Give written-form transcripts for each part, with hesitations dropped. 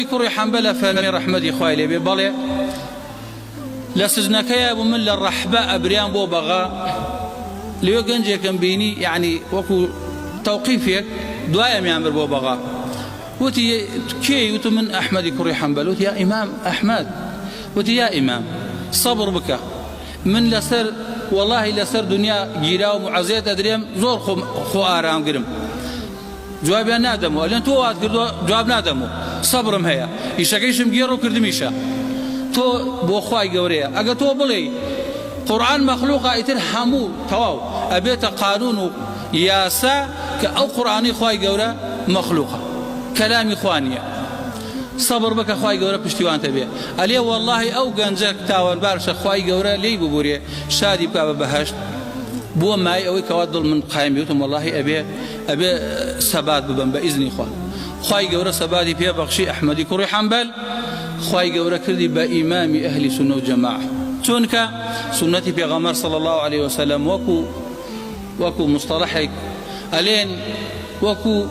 كوري حنبلة فمن رحمتي خوالي ببالي لسجنك يا ابو من الرحباء بريان بو بغا ليو جنجي كان بيني يعني وكو توقيفك دوايا يعمر بو بغا وتي كي وتو من احمد كوري حنبلة وتي يا امام احمد وتي يا امام صبر بك من لسر والله لسر دنيا جيرا ومعزيت ادريم زور خو ارام قرم جواب نادمو لان تو واد كردو جواب نادمو صبرم هيا يشكيشم جيرو كردميشا تو بو خواي قوريا اگه تو بلي قرآن مخلوق ايتر همو تواو ابيت قانون ياسا كأو قرآني خواي قورا مخلوقه كلام اخوانيه صبر بك خواي قورا پشتیوان تبيه عليه والله او گنجك تاوان بارش خواي قورا لي ببوريه شادي بك بهشت بو ماي اوي كوادل من قائم بيوتهم والله ابي ثبات ببن باذن اخوان خواي قورا ثباتي في بخشي احمدي كوري حنبل خواي قورا كردي بامام اهل سنه وجماعه چونك سنتي في غمر صلى الله عليه وسلم وكو مصطلحك الين وكو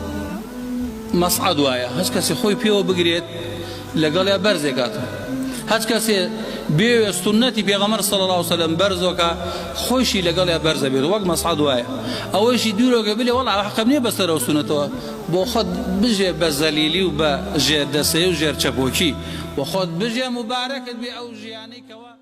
مصعد وايا هاش كسي خوي بيو بقريت لقال برزكات هاش كسي بيو سنتي في غمر صلى الله عليه وسلم برزوكا خوشي لقال برز بير وق مصعد وايا اول شي ديرو قبلي والله على حق مني بس رو سنته بخد بجي بزليلي وبجي دسي وجير چبوكي وخد بجي مبارك بأوجياني كوا